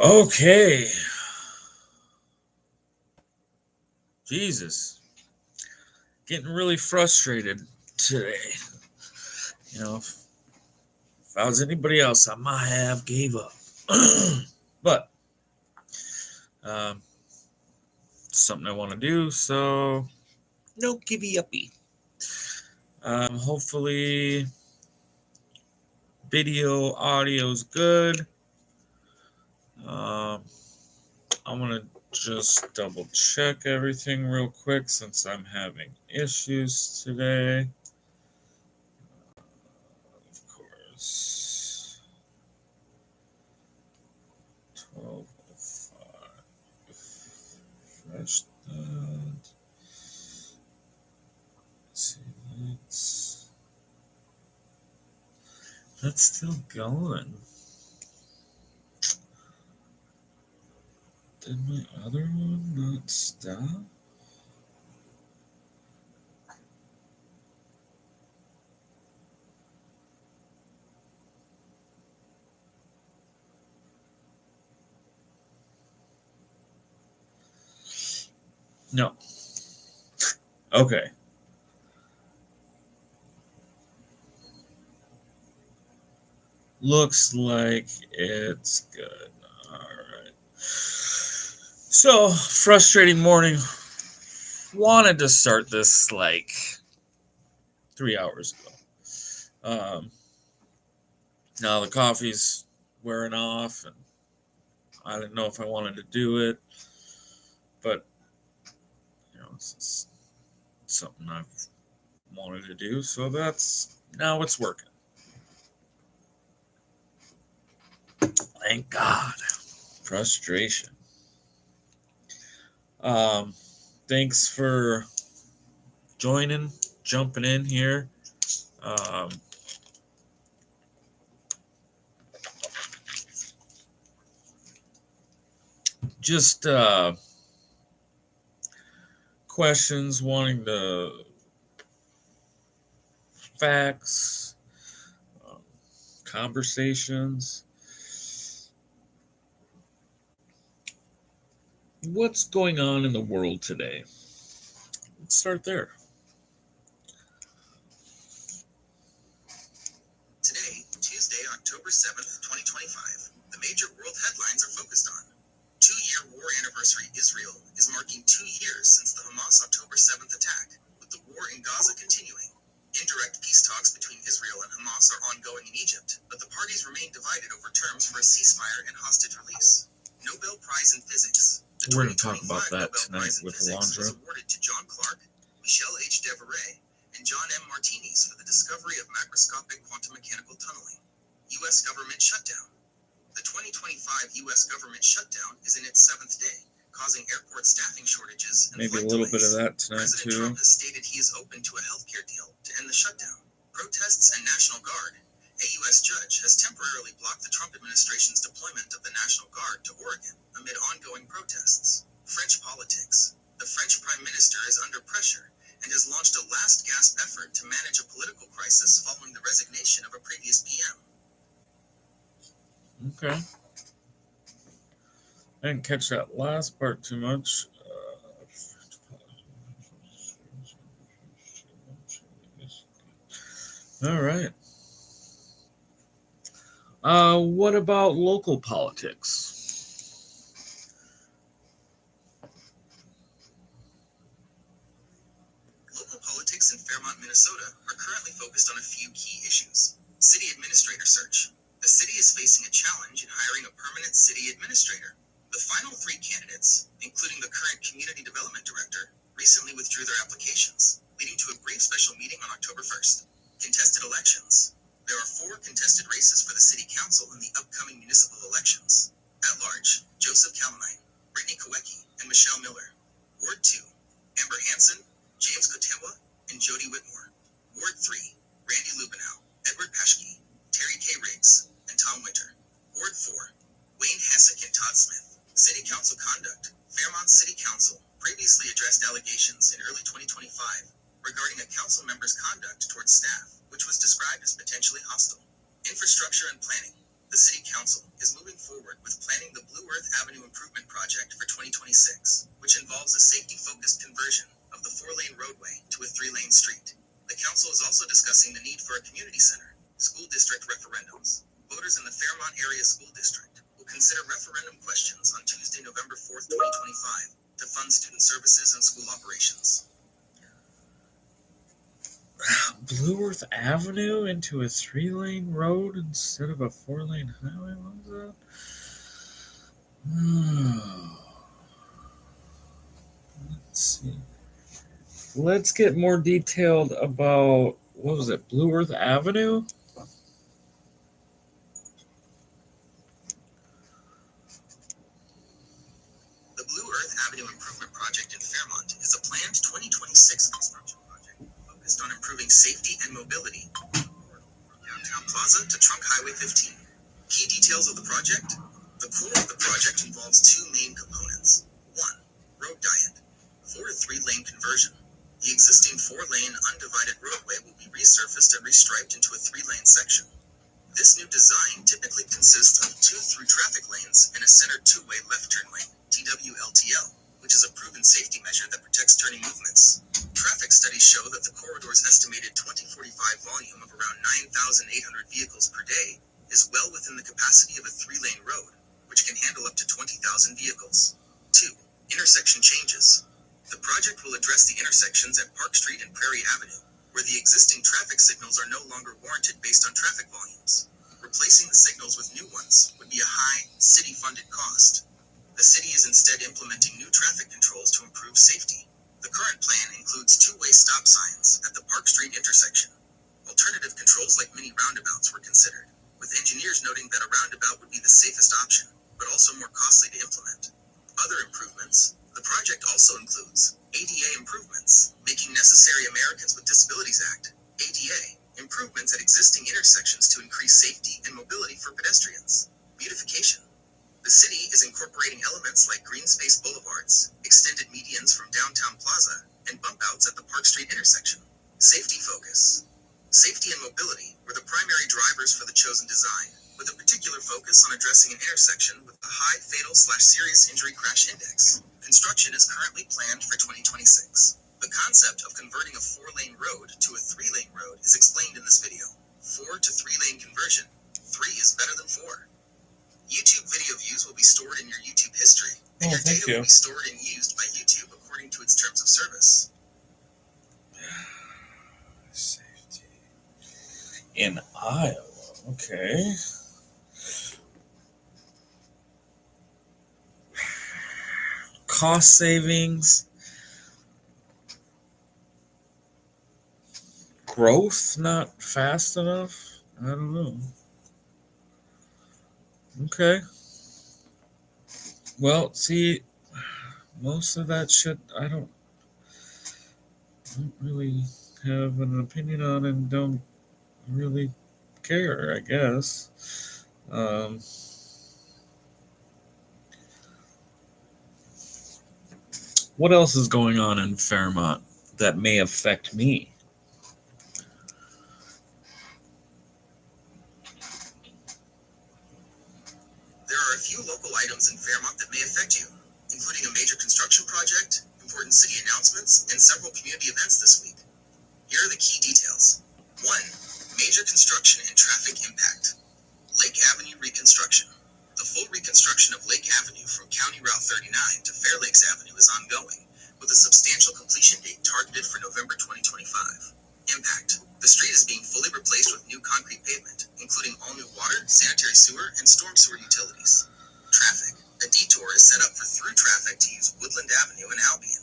Okay. Jesus. Getting really frustrated today. If I was anybody else, I might have gave up. But um, something I want to do, so no givey uppy. Hopefully, video, audio's good. Um, I'm gonna just double check everything real quick since I'm having issues today. Of course. 12:05. Refresh that. See, that's still going. Did my other one not stop? No. Okay. Looks like it's good. All right. So, frustrating morning. Wanted to start this like 3 hours ago. Now the coffee's wearing off, and I didn't know if I wanted to do it, but it's something I've wanted to do, so that's now it's working. Thank God. Frustration. Um, Thanks for jumping in here. Um, just questions, wanting the facts, um, conversations. What's going on in the world today? Let's start there. Today, Tuesday, October 7th, 2025, the major world headlines are focused on. 2-year war anniversary Israel is marking 2 years since the Hamas October 7th attack, with the war in Gaza continuing. Indirect peace talks between Israel and Hamas are ongoing in Egypt, but the parties remain divided over terms for a ceasefire and hostage release. Nobel Prize in Physics. The We're going to talk 2025 about that Nobel tonight Prize in with Physics was Alondra. awarded to John Clark, Michel H. Devereux, and John M. Martinis for the discovery of macroscopic quantum mechanical tunneling. U.S. government shutdown. The 2025 U.S. government shutdown is in its 7th day, causing airport staffing shortages and Maybe a flight little delays. bit of that tonight, President too. Trump has stated he is open to a healthcare deal to end the shutdown. Protests and National Guard. A U.S. judge has temporarily blocked the Trump administration's deployment of the National Guard to Oregon amid ongoing protests. French politics. The French Prime Minister is under pressure and has launched a last-gasp effort to manage a political crisis following the resignation of a previous PM. Okay. I didn't catch that last part too much. All right. What about local politics? Local politics in Fairmont, Minnesota are currently focused on a few key issues. City administrator search. The city is facing a challenge in hiring a permanent city administrator. The final 3 candidates, including the current community development director, recently withdrew their applications, leading to a brief special meeting on October 1st. Contested elections. There are 4 contested races for the city council in the upcoming municipal elections. At large, Joseph Calamine, Brittany Kowecki, and Michelle Miller. Ward 2, Amber Hansen, James Kotewa, and Jody Whitmore. Ward 3, Randy Lubenow, Edward Paschke, Terry K. Riggs, and Tom Winter. Ward 4, Wayne Hessick and Todd Smith. City Council conduct. Fairmont City Council previously addressed allegations in early 2025 regarding a council member's conduct towards staff, which was described as potentially hostile. Infrastructure and planning. The City Council is moving forward with planning the Blue Earth Avenue Improvement Project for 2026, which involves a safety-focused conversion of the 4-lane roadway to a 3-lane street. The Council is also discussing the need for a community center, school district referendums. Voters in the Fairmont Area School District will consider referendum questions on Tuesday, November 4th, 2025, to fund student services and school operations. Blue Earth Avenue into a 3-lane road instead of a 4-lane highway? What was that? Let's see. Let's get more detailed about, what was it, Blue Earth Avenue? The Blue Earth Avenue Improvement Project in Fairmont is a planned 2026 construction project focused on improving safety and mobility from Downtown Plaza to Trunk Highway 15. Key details of the project. The core of the project involves 2 main components. 1. Road diet. 4 to 3-lane conversion. The existing 4-lane undivided roadway will be resurfaced and restriped into a 3-lane section. This new design typically consists of 2 through traffic lanes and a center 2-way left turn lane, TWLTL, which is a proven safety measure that protects turning movements. Traffic studies show that the corridor's estimated 2045 volume of around 9,800 vehicles per day is well within the capacity of a 3-lane road, which can handle up to 20,000 vehicles. 2. Intersection changes. The project will address the intersections at Park Street and Prairie Avenue, where the existing traffic signals are no longer warranted based on traffic volumes. Replacing the signals with new ones would be a high, city-funded cost. The city is instead implementing new traffic controls to improve safety. The current plan includes 2-way stop signs at the Park Street intersection. Alternative controls like mini roundabouts were considered, with engineers noting that a roundabout would be the safest option, but also more costly to implement. Other improvements. The project also includes ADA improvements, Making Necessary Americans with Disabilities Act, ADA, improvements at existing intersections to increase safety and mobility for pedestrians, beautification. The city is incorporating elements like green space boulevards, extended medians from Downtown Plaza, and bump outs at the Park Street intersection. Safety focus. Safety and mobility were the primary drivers for the chosen design, with a particular focus on addressing an intersection with a high fatal/serious injury crash index. Construction is currently planned for 2026. The concept of converting a 4-lane road to a 3-lane road is explained in this video. 4 to 3-lane conversion. 3 is better than 4. YouTube video views will be stored in your YouTube history, and your data will be stored and used by YouTube according to its terms of service. Safety. In Iowa, okay. Cost savings. Growth not fast enough? I don't know. Okay. Well, see, most of that shit I don't really have an opinion on and don't really care, I guess. What else is going on in Fairmont that may affect me? There are a few local items in Fairmont that may affect you, including a major construction project, important city announcements, and several community events this week. Here are the key details. 1. Major construction and traffic impact. Lake Avenue reconstruction. The full reconstruction of Lake Avenue from County Route 39 to Fair Lakes Avenue is ongoing, with a substantial completion date targeted for November 2025. Impact. The street is being fully replaced with new concrete pavement, including all new water, sanitary sewer, and storm sewer utilities. Traffic. A detour is set up for through traffic to use Woodland Avenue and Albion.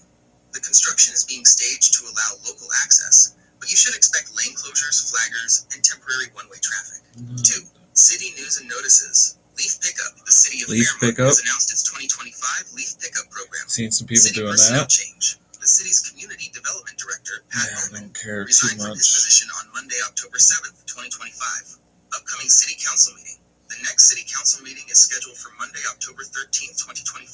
The construction is being staged to allow local access, but you should expect lane closures, flaggers, and temporary one-way traffic. 2. City news and notices. Leaf Pickup. The city of Fairmont has announced its 2025 Leaf Pickup program. Seen some people City doing personnel that. change. The city's community development director, Pat Bowman, I don't care too resigned from his much. position on Monday, October 7th, 2025. Upcoming city council meeting. The next city council meeting is scheduled for Monday, October 13th, 2025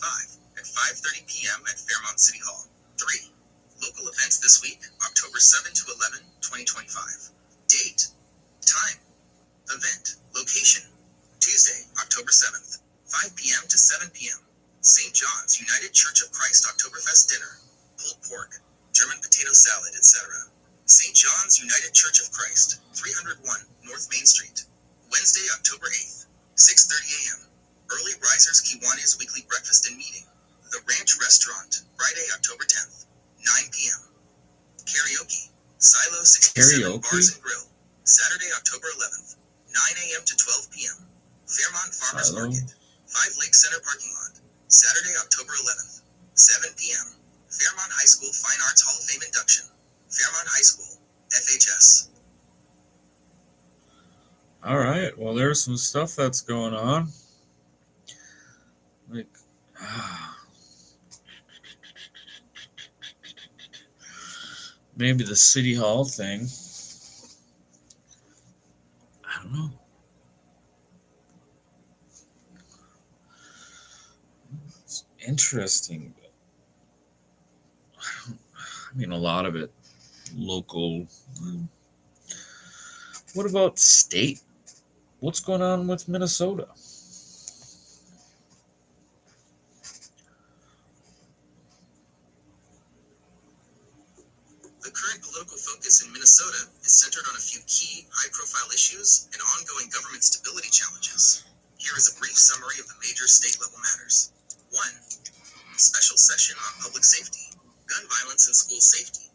at 5:30 p.m. at Fairmont City Hall. 3. Local events this week, October 7 to 11, 2025. Date. Time. Event. Location. Tuesday, 7 p.m. St. John's United Church of Christ Oktoberfest dinner, pulled pork, German potato salad, etc. St. John's United Church of Christ, 301 North Main Street, Wednesday, October 8th, 6:30 a.m. Early Risers Kiwanis weekly breakfast and meeting, The Ranch Restaurant, Friday, October 10th, 9 p.m. Karaoke, Silo 67 Bars and Grill, Saturday, October 11th, 9 a.m. to 12 p.m. Fairmont Farmers Market, 5 Lake Center parking lot, Saturday, October 11th, 7 p.m. Fairmont High School Fine Arts Hall of Fame induction, Fairmont High School, FHS. All right. Well, there's some stuff that's going on. Like, maybe the City Hall thing. I don't know. It's interesting. I mean, a lot of it local. What about state? What's going on with Minnesota? The current political focus in Minnesota is centered on a few key, high-profile issues and ongoing government stability challenges. Here is a brief summary of the major state-level matters. 1. Special session on public safety, gun violence and school safety.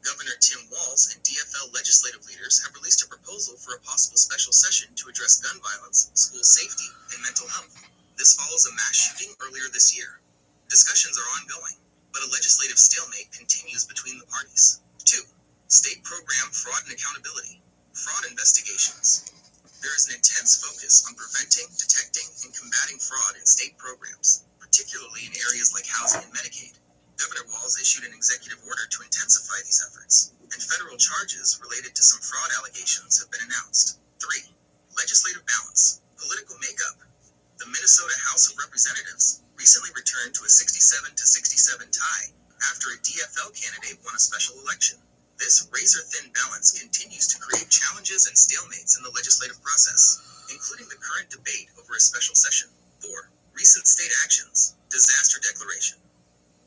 Governor Tim Walz and DFL legislative leaders have released a proposal for a possible special session to address gun violence, school safety, and mental health. This follows a mass shooting earlier this year. Discussions are ongoing, but a legislative stalemate continues between the parties. 2. State program fraud and accountability, fraud investigations. There is an intense focus on preventing, detecting, and combating fraud in state programs, particularly in areas like housing and Medicaid. Governor Walz issued an executive order to intensify these efforts, and federal charges related to some fraud allegations have been announced. 3. Legislative balance, political makeup. The Minnesota House of Representatives recently returned to a 67-67 tie after a DFL candidate won a special election. This razor-thin balance continues to create challenges and stalemates in the legislative process, including the current debate over a special session. 4. Recent state actions, disaster declaration.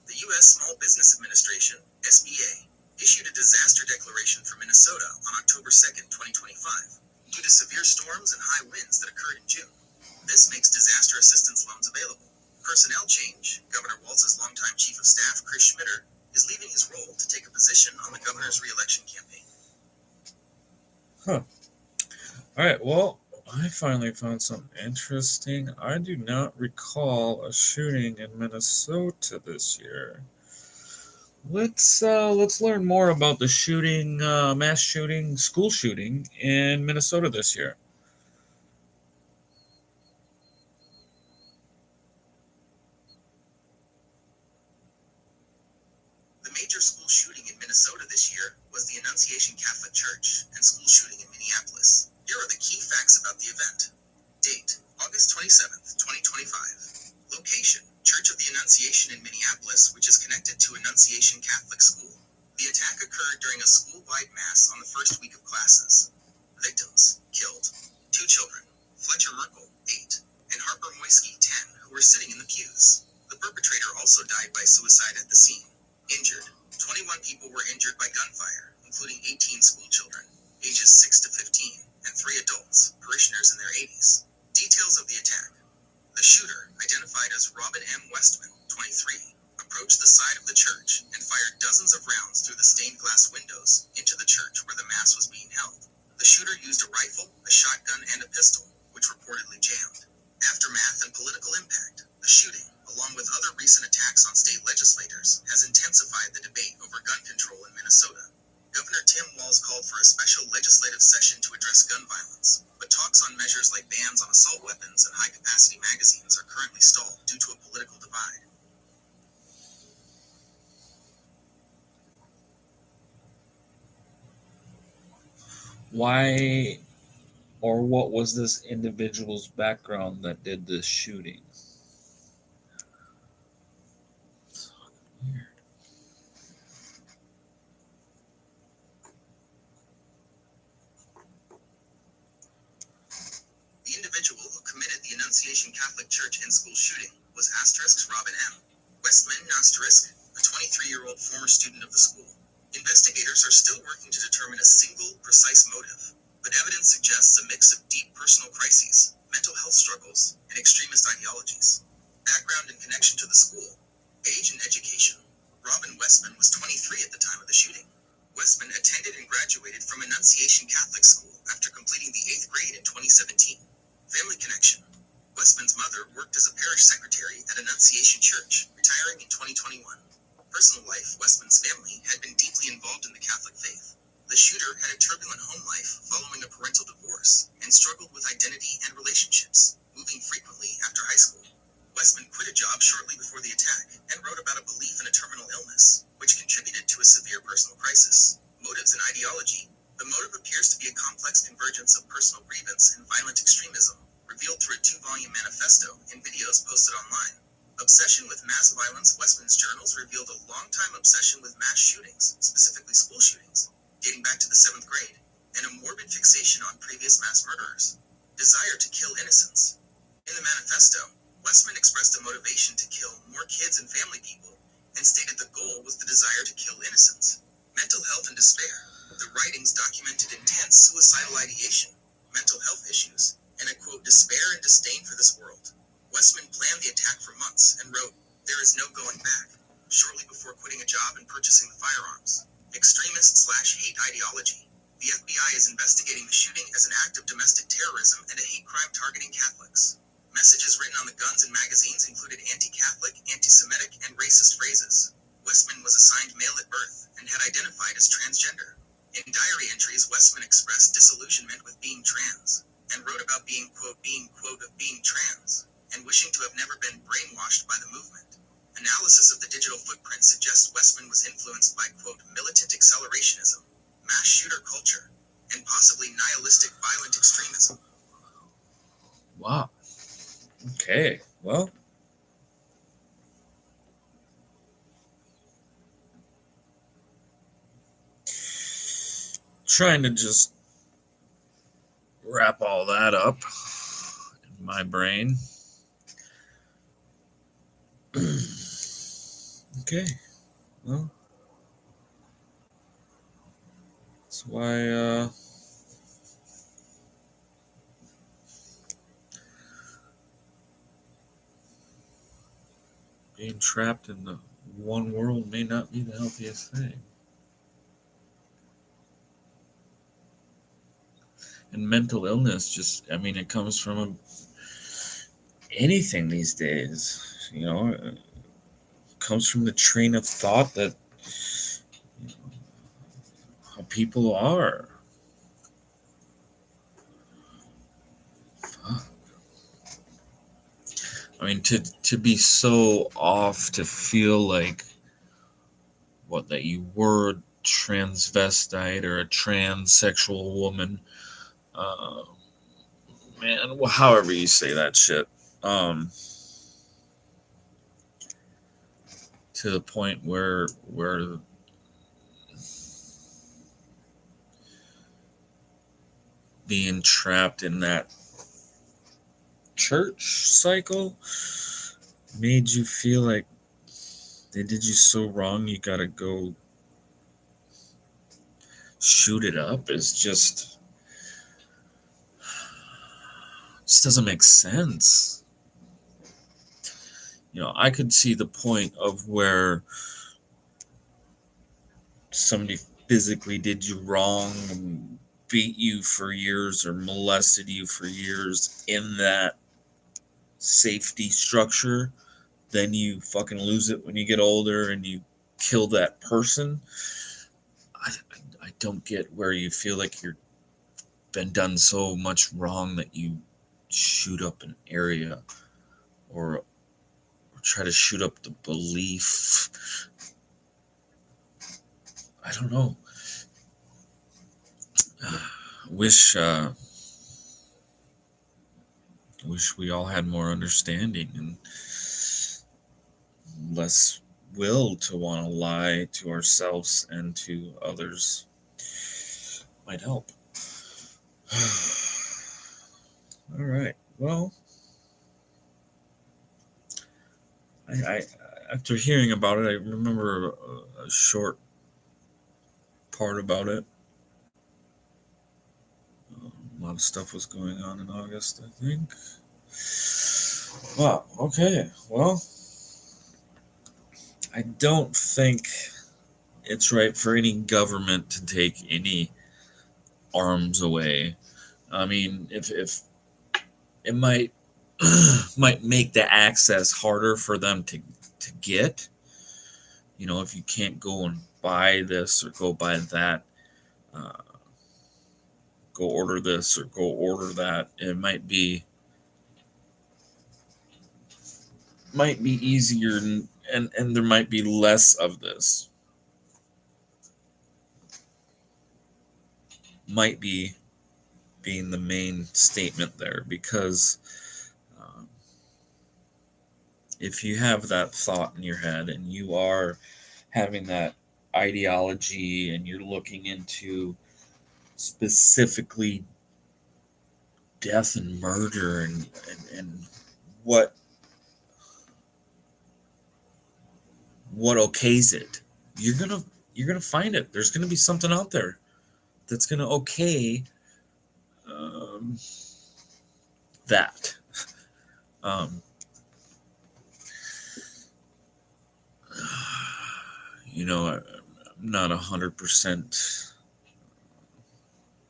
The U.S. Small Business Administration, SBA, issued a disaster declaration for Minnesota on October 2nd, 2025, due to severe storms and high winds that occurred in June. This makes disaster assistance loans available. Personnel change. Governor Walz's longtime chief of staff, Chris Schmitter, is leaving his role to take a position on the governor's re-election campaign. All right. Well, I finally found something interesting. I do not recall a shooting in Minnesota this year. Let's learn more about the shooting, mass shooting, school shooting in Minnesota this year. The major school shooting in Minnesota this year was the Annunciation Catholic Church and school shooting in Minneapolis. Here are the key facts about the event. Date, August 27th, 2025. Location, Church of the Annunciation in Minneapolis, which is connected to Annunciation Catholic School. The attack occurred during a school-wide mass on the first week of classes. Victims, killed, 2 children, Fletcher Merkel, 8, and Harper Moisky, 10, who were sitting in the pews. The perpetrator also died by suicide at the scene. Injured, 21 people were injured by gunfire, including 18 school children, ages 6 to 15, and 3 adults, parishioners in their 80s. Details of the attack. The shooter, identified as Robin M. Westman, 23, approached the side of the church and fired dozens of rounds through the stained glass windows into the church where the mass was being held. The shooter used a rifle, a shotgun, and a pistol, which reportedly jammed. Aftermath and political impact. The shooting, along with other recent attacks on state legislators, has intensified the debate over gun control in Minnesota. Governor Tim Walz called for a special legislative session to address gun violence, but talks on measures like bans on assault weapons and high-capacity magazines are currently stalled due to a political divide. Why or what was this individual's background that did this shooting? Weird. The individual who committed the Annunciation Catholic Church and school shooting was *** Robin M. Westman ***, a 23-year-old former student of the school. Investigators are still working to determine a single, precise motive, but evidence suggests a mix of deep personal crises, mental health struggles, and extremist ideologies. Background and connection to the school. Age and education. Robin Westman was 23 at the time of the shooting. Westman attended and graduated from Annunciation Catholic School after completing the 8th grade in 2017. Family connection. Westman's mother worked as a parish secretary at Annunciation Church, retiring in 2021. Personal life. Westman's family had been deeply involved in the Catholic faith. The shooter had a turbulent home life following a parental divorce and struggled with identity and relationships, moving frequently after high school. Westman quit a job shortly before the attack and wrote about a belief in a terminal illness, which contributed to a severe personal crisis. Motives and ideology. The motive appears to be a complex convergence of personal grievance and violent extremism, revealed through a 2-volume manifesto and videos posted online. Obsession with mass violence. Westman's journals revealed a long-time obsession with mass shootings, specifically school shootings, dating back to the 7th grade, and a morbid fixation on previous mass murderers. Desire to kill innocents. In the manifesto, Westman expressed a motivation to kill more kids and family people, and stated the goal was the desire to kill innocents. Mental health and despair. The writings documented intense suicidal ideation, mental health issues, and a quote, despair and disdain for this world. Westman planned the attack for months and wrote, "There is no going back," shortly before quitting a job and purchasing the firearms. Extremist/hate ideology. The FBI is investigating the shooting as an act of domestic terrorism and a hate crime targeting Catholics. Messages written on the guns and magazines included anti-Catholic, anti-Semitic, and racist phrases. Westman was assigned male at birth and had identified as transgender. In diary entries, Westman expressed disillusionment with being trans, and wrote about being trans, and wishing to have never been brainwashed by the movement. Analysis of the digital footprint suggests Westman was influenced by, militant accelerationism, mass shooter culture, and possibly nihilistic violent extremism. Wow. Okay. Well, trying to just wrap all that up in my brain. Okay. Well, that's why being trapped in the one world may not be the healthiest thing. And mental illness it comes from anything these days. It comes from the train of thought that how people are. To be so off, to feel like that you were a transvestite or a transsexual woman, uh, man, however you say that shit, to the point where being trapped in that church cycle made you feel like they did you so wrong you gotta go shoot it up. Is just doesn't make sense. I could see the point of where somebody physically did you wrong and beat you for years or molested you for years in that safety structure. Then you fucking lose it when you get older and you kill that person. I don't get where you feel like you're been done so much wrong that you shoot up an area or try to shoot up the belief. I don't know. Wish we all had more understanding and less will to want to lie to ourselves and to others. Might help. All right. Well, I after hearing about it, I remember a short part about it. A lot of stuff was going on in August, I think. Wow. Okay. Well, I don't think it's right for any government to take any arms away. I mean, if it might might make the access harder for them to get. You know, if you can't go and buy this or go buy that, uh, go order this or go order that, it might be easier and there might be less of this. Might be being the main statement there because um, if you have that thought in your head and you are having that ideology and you're looking into specifically death and murder and what what okays it, you're gonna find it. There's gonna be something out there that's gonna okay um, that. Um, I'm not 100%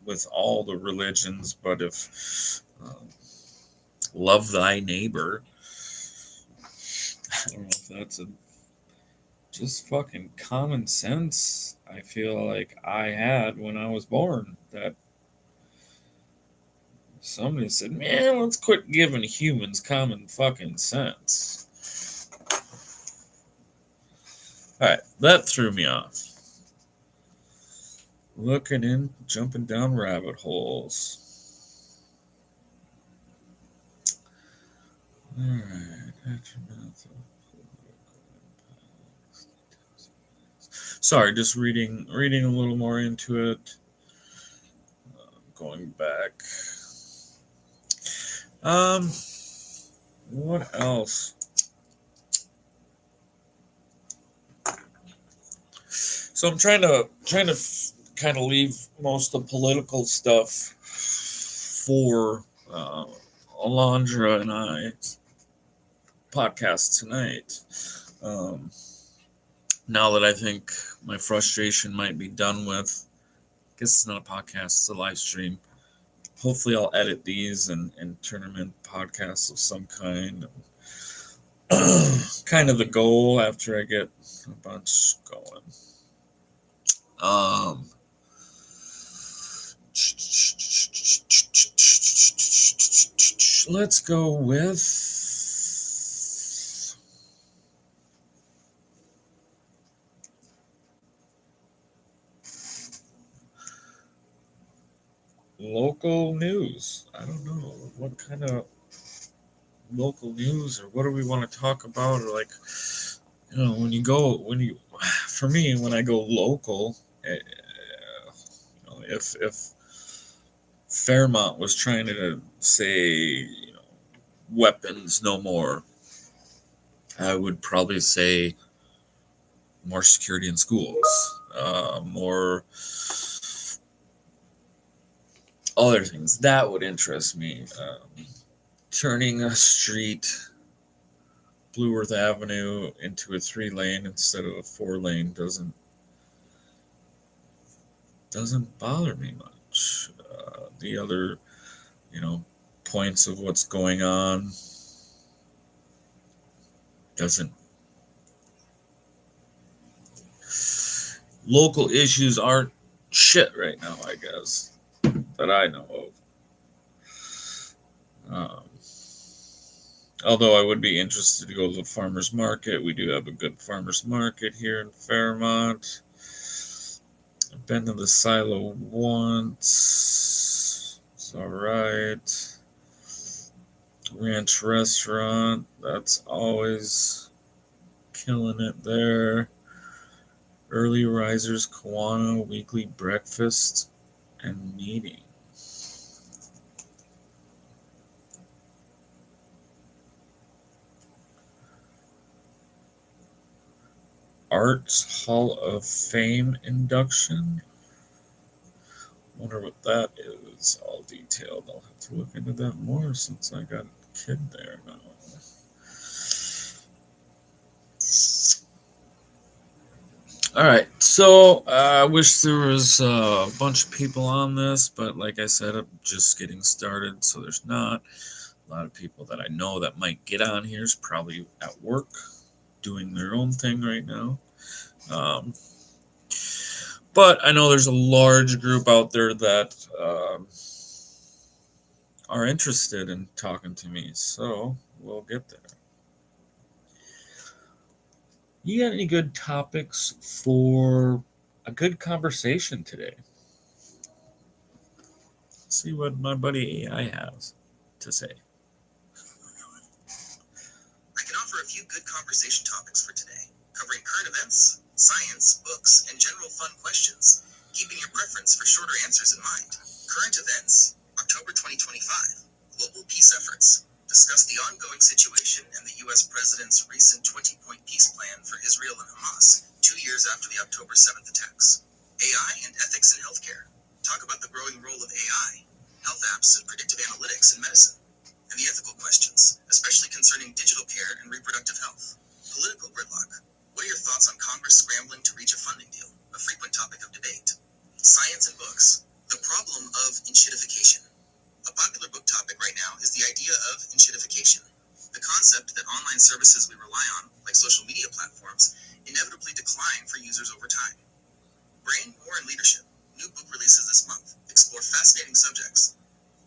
with all the religions, but if love thy neighbor, I don't know if that's a just fucking common sense. I feel like I had when I was born that somebody said, "Man, let's quit giving humans common fucking sense." All right, that threw me off. Looking in, jumping down rabbit holes. All right. Sorry, just reading a little more into it. Going back. Um, what else? So I'm trying to kind of leave most of the political stuff for Alondra and I's podcast tonight. Um, now that I think my frustration might be done with, I guess it's not a podcast, it's a live stream. Hopefully, I'll edit these and turn them into podcasts of some kind. Kind of the goal after I get a bunch going. Um, let's go with local news. I don't know what kind of local news or what do we want to talk about or like for me when I go local, if Fairmont was trying to say weapons no more, I would probably say more security in schools, more other things that would interest me. Turning a street, Blue Earth Avenue, into a 3-lane instead of a 4-lane doesn't bother me much. The other, points of what's going on doesn't. Local issues aren't shit right now, I guess, that I know of. Although I would be interested to go to the farmer's market. We do have a good farmer's market here in Fairmont. I've been to the silo once. It's all right. Ranch restaurant. That's always killing it there. Early Risers Kiwanis weekly breakfast and meeting. Arts Hall of Fame induction. Wonder what that is, all detailed. I'll have to look into that more since I got a kid there now. All right, so I wish there was a bunch of people on this, but like I said, I'm just getting started, so there's not a lot of people that I know that might get on here. Is probably at work doing their own thing right now. Um, but I know there's a large group out there that are interested in talking to me, so we'll get there. You got any good topics for a good conversation today? Let's see what my buddy AI has to say. I can offer a few good conversation topics for today, covering current events, science, books, and general fun questions, keeping your preference for shorter answers in mind. Current events, October 2025, global peace efforts. Discuss the ongoing situation and the U.S. President's recent 20-point peace plan for Israel and Hamas, 2 years after the October 7th attacks. AI and ethics in healthcare. Talk about the growing role of AI, health apps, and predictive analytics in medicine, and the ethical questions, especially concerning digital care and reproductive health. Political gridlock. What are your thoughts on Congress scrambling to reach a funding deal? A frequent topic of debate. Science and books. The problem of enshittification. A popular book topic right now is the idea of enshittification, the concept that online services we rely on, like social media platforms, inevitably decline for users over time. Brain, War, and Leadership. New book releases this month explore fascinating subjects,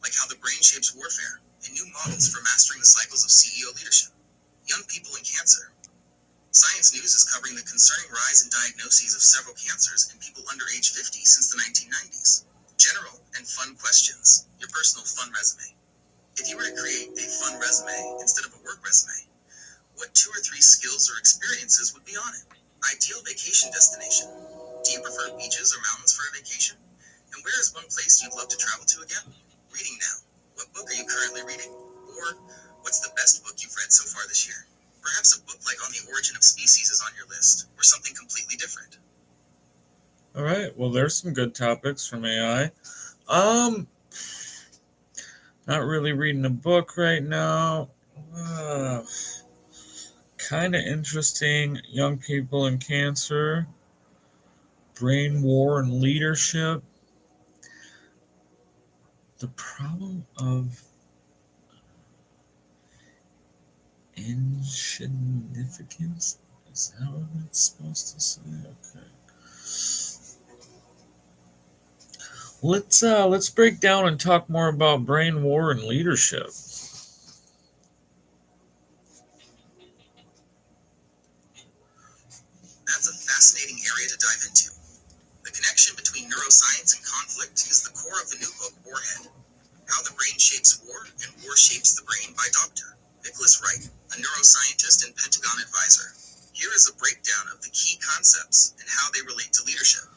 like how the brain shapes warfare and new models for mastering the cycles of CEO leadership. Young people and cancer. Science News is covering the concerning rise in diagnoses of several cancers in people under age 50 since the 1990s. General and fun questions. Your personal fun resume. If you were to create a fun resume instead of a work resume, what 2 or 3 skills or experiences would be on it? Ideal vacation destination. Do you prefer beaches or mountains for a vacation? And where is one place you'd love to travel to again? Reading now. What book are you currently reading? Or what's the best book you've read so far this year? Perhaps a book like On the Origin of Species is on your list, or something completely different. All right, well, there's some good topics from AI. Um, Not really reading a book right now. Kind of interesting. Young people and cancer, brain war and leadership. The problem of insignificance. Is that what it's supposed to say? Okay. Let's break down and talk more about brain war and leadership. That's a fascinating area to dive into. The connection between neuroscience and conflict is the core of the new book, Warhead: How the Brain Shapes War and War Shapes the Brain by Dr. Nicholas Wright, a neuroscientist and Pentagon advisor. Here is a breakdown of the key concepts and how they relate to leadership.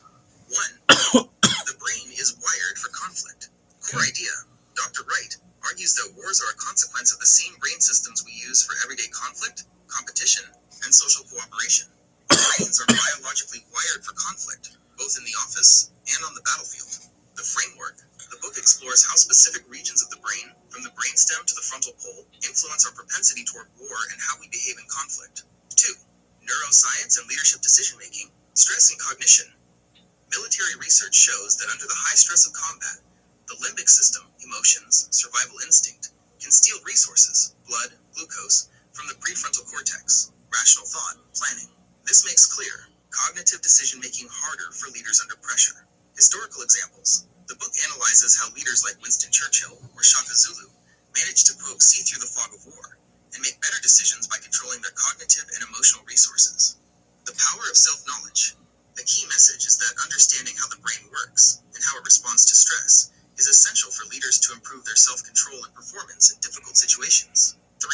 1. The brain is wired for conflict. Core idea. Dr. Wright argues that wars are a consequence of the same brain systems we use for everyday conflict, competition, and social cooperation. Brains are biologically wired for conflict, both in the office and on the battlefield. The framework. The book explores how specific regions of the brain, from the brainstem to the frontal pole, influence our propensity toward war and how we behave in conflict. 2. Neuroscience and leadership decision-making, stress and cognition. Military research shows that under the high stress of combat, the limbic system, emotions, survival instinct, can steal resources, blood, glucose, from the prefrontal cortex, rational thought, planning. This makes clear cognitive decision-making harder for leaders under pressure. Historical examples. The book analyzes how leaders like Winston Churchill or Shaka Zulu managed to, quote, see through the fog of war and make better decisions by controlling their cognitive and emotional resources. The power of self-knowledge. The key message is that understanding how the brain works and how it responds to stress is essential for leaders to improve their self-control and performance in difficult situations. 3.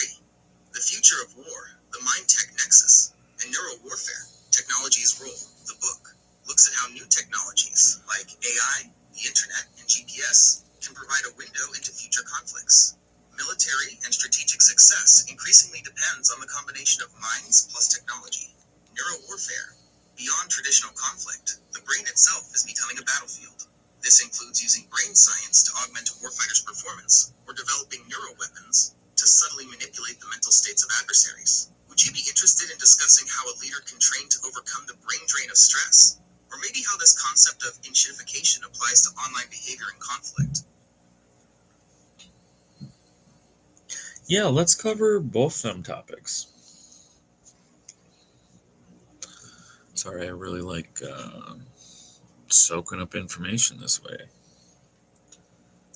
The future of war, the mind-tech nexus, and neurowarfare, technology's role. The book looks at how new technologies like AI, the internet, and GPS can provide a window into future conflicts. Military and strategic success increasingly depends on the combination of minds plus technology. Neurowarfare. becoming a battlefield. This includes using brain science to augment a warfighter's performance, or developing neuroweapons to subtly manipulate the mental states of adversaries. Would you be interested in discussing how a leader can train to overcome the brain drain of stress? Or maybe how this concept of enshittification applies to online behavior and conflict? Yeah, let's cover both them topics. Sorry, I really like soaking up information this way.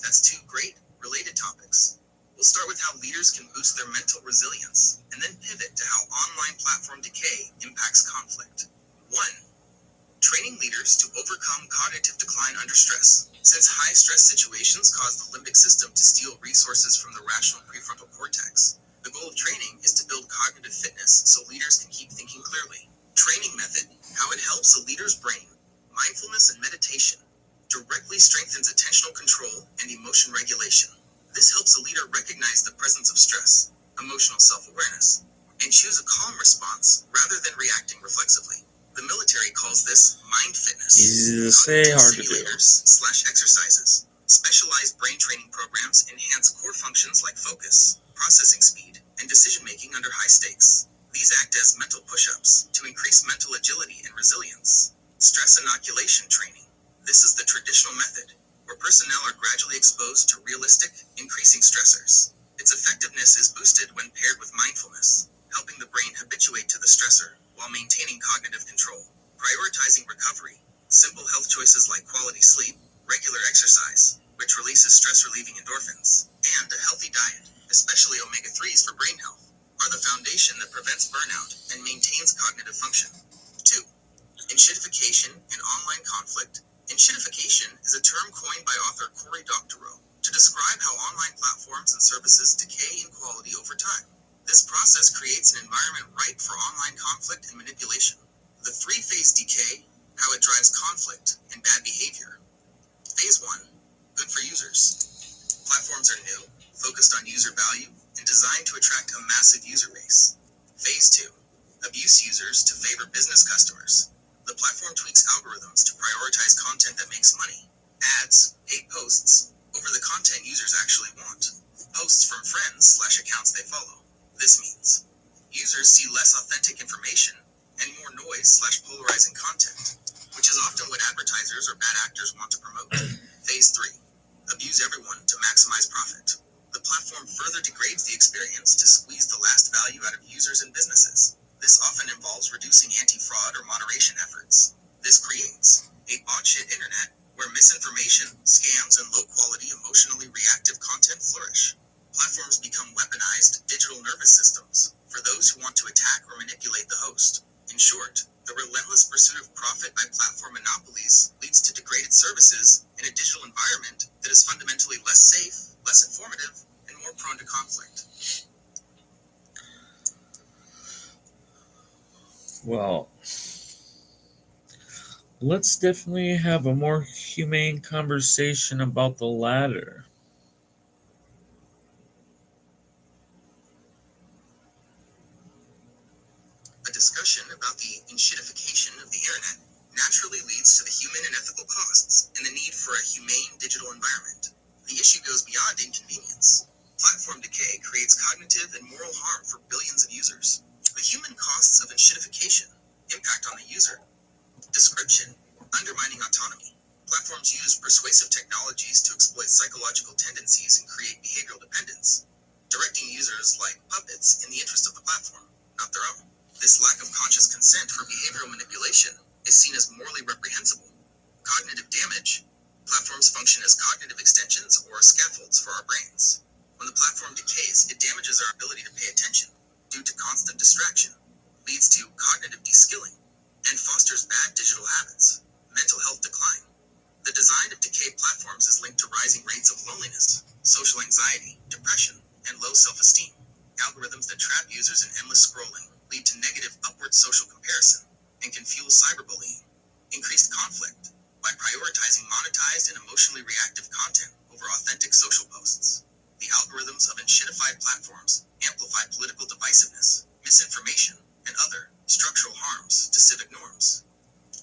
That's two great, related topics. We'll start with how leaders can boost their mental resilience, and then pivot to how online platform decay impacts conflict. 1. Training leaders to overcome cognitive decline under stress. Since high-stress situations cause the limbic system to steal resources from the rational prefrontal cortex, the goal of training is to build cognitive fitness so leaders can keep thinking clearly. Training method, how it helps a leader's brain. Mindfulness and meditation directly strengthens attentional control and emotion regulation. This helps a leader recognize the presence of stress, emotional self-awareness, and choose a calm response rather than reacting reflexively. The military calls this mind fitness. Easy to say, hard to do. Simulators/exercises. Specialized brain training programs enhance core functions like focus, processing speed, and decision-making under high stakes. These act as mental push-ups to increase mental agility and resilience. Stress inoculation training. This is the traditional method, where personnel are gradually exposed to realistic, increasing stressors. Its effectiveness is boosted when paired with mindfulness, helping the brain habituate to the stressor while maintaining cognitive control. Prioritizing recovery. Simple health choices like quality sleep, regular exercise, which releases stress-relieving endorphins, and a healthy diet, especially omega-3s for brain health, are the foundation that prevents burnout and maintains cognitive function. 2. Enshittification and online conflict. Enshittification is a term coined by author Cory Doctorow to describe how online platforms and services decay in quality over time. This process creates an environment ripe for online conflict and manipulation. The three-phase decay, how it drives conflict and bad behavior. Phase 1, good for users. Platforms are new, focused on user value, and designed to attract a massive user base. Phase 2, abuse users to favor business customers. The platform tweaks algorithms to prioritize content that makes money, ads, hate posts, over the content users actually want, posts from friends/accounts they follow. This means users see less authentic information and more noise/polarizing content, which is often what advertisers or bad actors want to promote. Phase 3, abuse everyone to maximize profit. The platform further degrades the experience to squeeze the last value out of users and businesses. This often involves reducing anti-fraud or moderation efforts. This creates a bot-shit internet where misinformation, scams, and low-quality emotionally reactive content flourish. Platforms become weaponized digital nervous systems for those who want to attack or manipulate the host. In short, the relentless pursuit of profit by platform monopolies leads to degraded services in a digital environment that is fundamentally less safe, less informative, and more prone to conflict. Well, let's definitely have a more humane conversation about the latter. A discussion about the enshittification of the internet naturally leads to the human and ethical costs and the need for a humane digital environment. The issue goes beyond inconvenience. Platform decay creates cognitive and moral harm for billions of users. The human costs of enshittification, impact on the user. Description, undermining autonomy. Platforms use persuasive technologies to exploit psychological tendencies and create behavioral dependence, directing users like puppets in the interest of the platform, not their own. This lack of conscious consent for behavioral manipulation is seen as morally reprehensible. Cognitive damage. Platforms function as cognitive extensions or scaffolds for our brains. When the platform decays, it damages our ability to pay attention due to constant distraction, leads to cognitive de-skilling, and fosters bad digital habits, mental health decline. The design of decayed platforms is linked to rising rates of loneliness, social anxiety, depression, and low self-esteem. Algorithms that trap users in endless scrolling lead to negative upward social comparison and can fuel cyberbullying. Increased conflict by prioritizing monetized and emotionally reactive content over authentic social posts. The algorithms of enshittified platforms amplify political divisiveness, misinformation, and other structural harms to civic norms.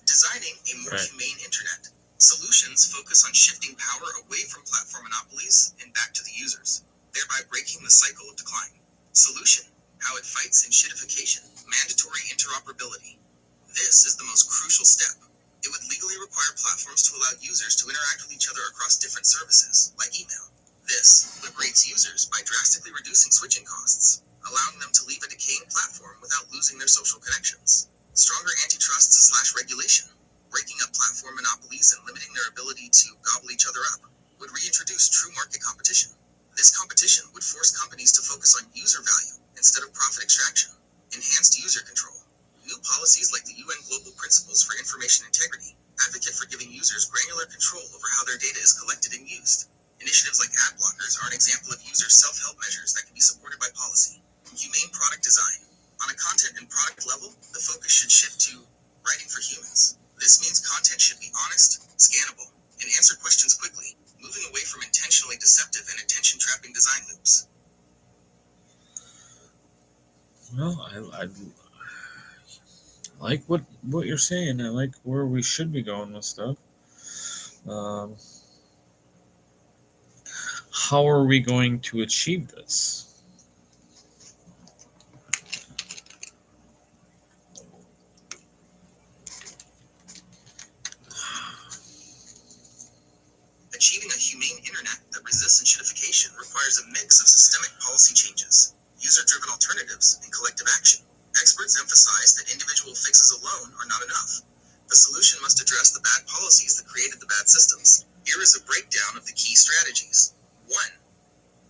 Designing a more humane internet. Solutions focus on shifting power away from platform monopolies and back to the users, thereby breaking the cycle of decline. Solution: how it fights enshittification. Mandatory interoperability. This is the most crucial step. It would legally require platforms to allow users to interact with each other across different services, like email. This liberates users by drastically reducing switching costs, allowing them to leave a decaying platform without losing their social connections. Stronger antitrust/regulation. Breaking up platform monopolies and limiting their ability to gobble each other up would reintroduce true market competition. This competition would force companies to focus on user value instead of profit extraction. Enhanced user control. New policies like the UN Global Principles for Information Integrity advocate for giving users granular control over how their data is collected and used. Initiatives like ad blockers are an example of user self-help measures that can be supported by policy. Humane product design. On a content and product level, the focus should shift to writing for humans. This means content should be honest, scannable, and answer questions quickly, moving away from intentionally deceptive and attention-trapping design loops. Well, I like what you're saying. I like where we should be going with stuff. Um, how are we going to achieve this? Achieving a humane internet that resists enshittification requires a mix of systemic policy changes, user-driven alternatives, and collective action. Experts emphasize that individual fixes alone are not enough. The solution must address the bad policies that created the bad systems. Here is a breakdown of the key strategies. 1.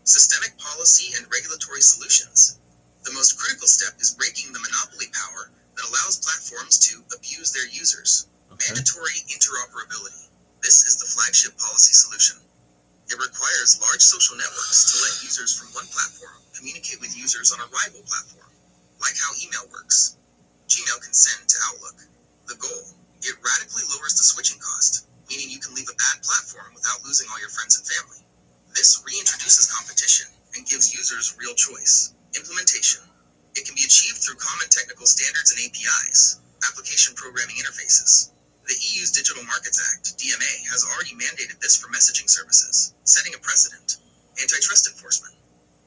Systemic policy and regulatory solutions. The most critical step is breaking the monopoly power that allows platforms to abuse their users. Okay. Mandatory interoperability. This is the flagship policy solution. It requires large social networks to let users from one platform communicate with users on a rival platform, like how email works. Gmail can send to Outlook. The goal: it radically lowers the switching cost, meaning you can leave a bad platform without losing all your friends and family. This reintroduces competition and gives users real choice. Implementation. It can be achieved through common technical standards and APIs, application programming interfaces. The EU's Digital Markets Act, DMA, has already mandated this for messaging services, setting a precedent. Antitrust enforcement.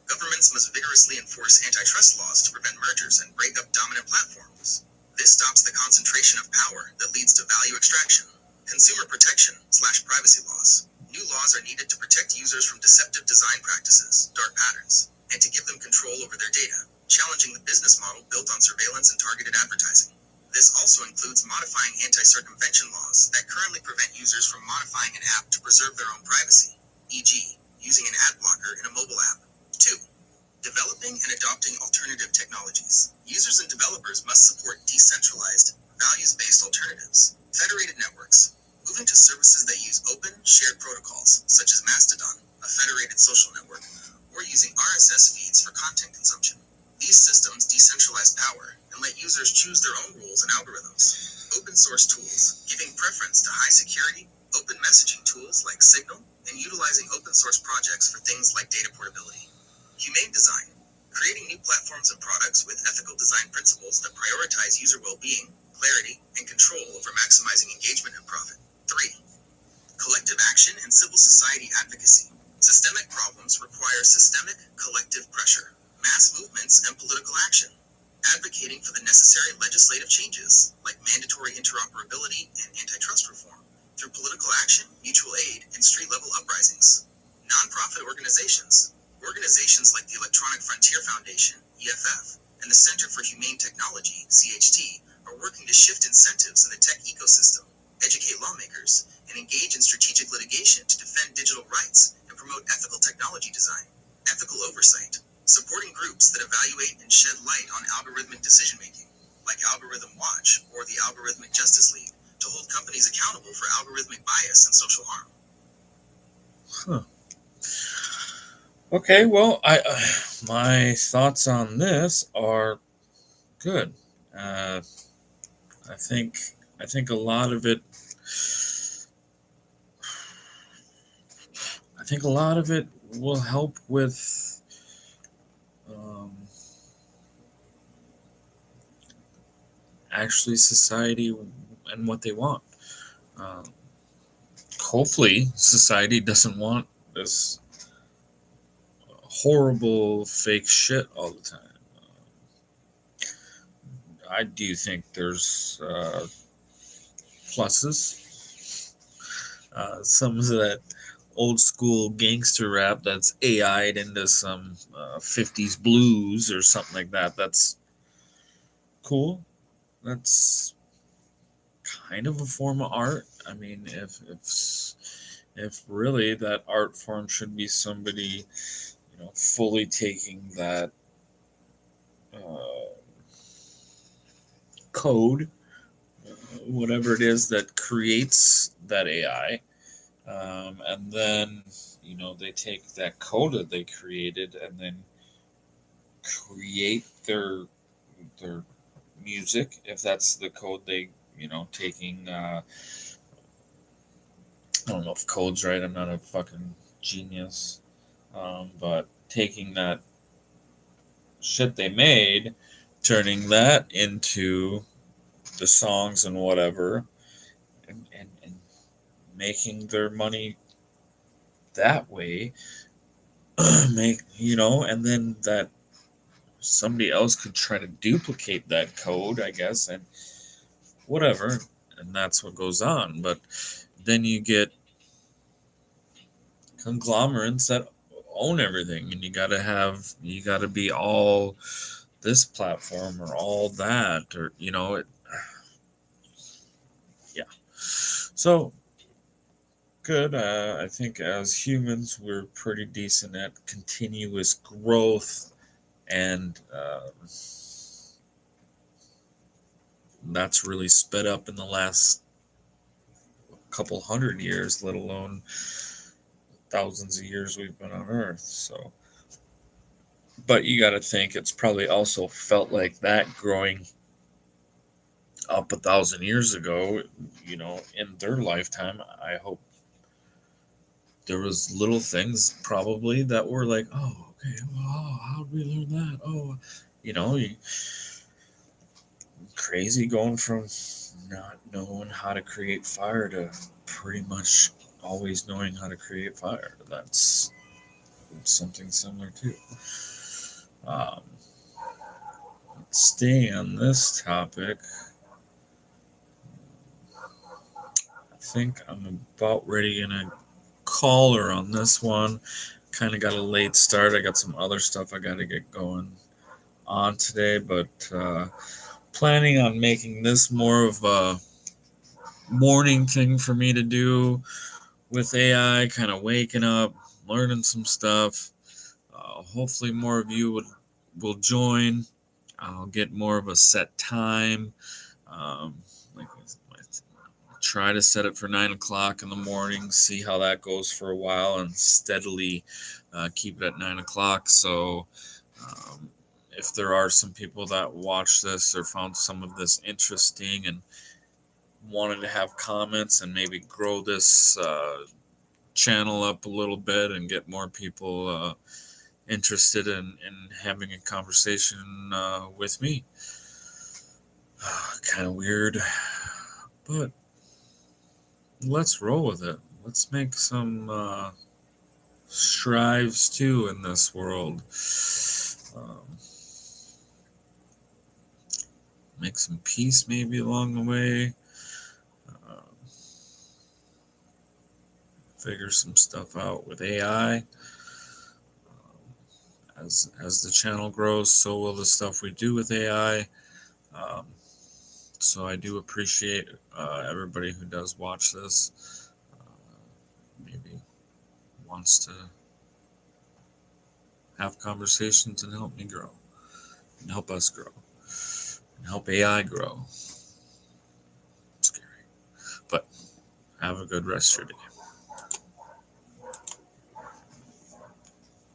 Governments must vigorously enforce antitrust laws to prevent mergers and break up dominant platforms. This stops the concentration of power that leads to value extraction. Consumer protection/privacy laws. New laws are needed to protect users from deceptive design practices, dark patterns, and to give them control over their data, challenging the business model built on surveillance and targeted advertising. This also includes modifying anti-circumvention laws that currently prevent users from modifying an app to preserve their own privacy, e.g., using an ad blocker in a mobile app. 2. Developing and adopting alternative technologies. Users and developers must support decentralized, values-based alternatives. Federated networks. Moving to services that use open, shared protocols, such as Mastodon, a federated social network, or using RSS feeds for content consumption. These systems decentralize power and let users choose their own rules and algorithms. Open source tools, giving preference to high security, open messaging tools like Signal, and utilizing open source projects for things like data portability. Humane design, creating new platforms and products with ethical design principles that prioritize user well-being, clarity, and control over maximizing engagement and profit. 3. Collective action and civil society advocacy. Systemic problems require systemic, collective pressure, mass movements, and political action. Advocating for the necessary legislative changes, like mandatory interoperability and antitrust reform, through political action, mutual aid, and street-level uprisings. Nonprofit organizations. Organizations like the Electronic Frontier Foundation, EFF, and the Center for Humane Technology, CHT, are working to shift incentives in the tech ecosystem, educate lawmakers, and engage in strategic litigation to defend digital rights and promote ethical technology design. Ethical oversight. Supporting groups that evaluate and shed light on algorithmic decision-making, like Algorithm Watch or the Algorithmic Justice League, to hold companies accountable for algorithmic bias and social harm. Huh. Okay, well, my thoughts on this are good. I think a lot of it. I think a lot of it will help with actually society and what they want. Um, hopefully society doesn't want this horrible fake shit all the time. I do think there's pluses. Some of that old school gangster rap that's AI'd into some 50s blues or something like that. That's cool. That's kind of a form of art. I mean, if really that art form should be somebody, fully taking that uh, code, whatever it is that creates that AI, and then they take that code that they created and then create their music. If that's the code they taking I don't know if code's right. I'm not a fucking genius, but taking that shit they made, turning that into the songs and whatever, and making their money that way. And then that somebody else could try to duplicate that code, I guess, and whatever, and that's what goes on. But then you get conglomerates that own everything, and you gotta be all this platform or all that, or yeah. So good. I think as humans we're pretty decent at continuous growth, and that's really sped up in the last couple hundred years, let alone thousands of years we've been on Earth. So, but you got to think it's probably also felt like that growing up 1,000 years ago. In their lifetime, I hope there was little things probably that were like, oh, okay, well, how did we learn that? Oh, you crazy going from not knowing how to create fire to pretty much always knowing how to create fire. That's something similar too. Um, Staying on this topic, I think I'm about ready to call her on this one. Kind of got a late start. I got some other stuff I got to get going on today, but planning on making this more of a morning thing for me to do with AI, kind of waking up, learning some stuff. Hopefully, more of you will join. I'll get more of a set time. Like try to set it for 9 o'clock in the morning. See how that goes for a while, and steadily keep it at 9 o'clock. So, if there are some people that watch this or found some of this interesting and wanted to have comments and maybe grow this channel up a little bit and get more people interested in having a conversation with me. Kind of weird, but let's roll with it. Let's make some strives too in this world. Um, make some peace maybe along the way. Figure some stuff out with AI. As the channel grows, so will the stuff we do with AI. Um, so I do appreciate everybody who does watch this. Maybe wants to have conversations and help me grow, and help us grow, and help AI grow. Scary, but have a good rest of your day.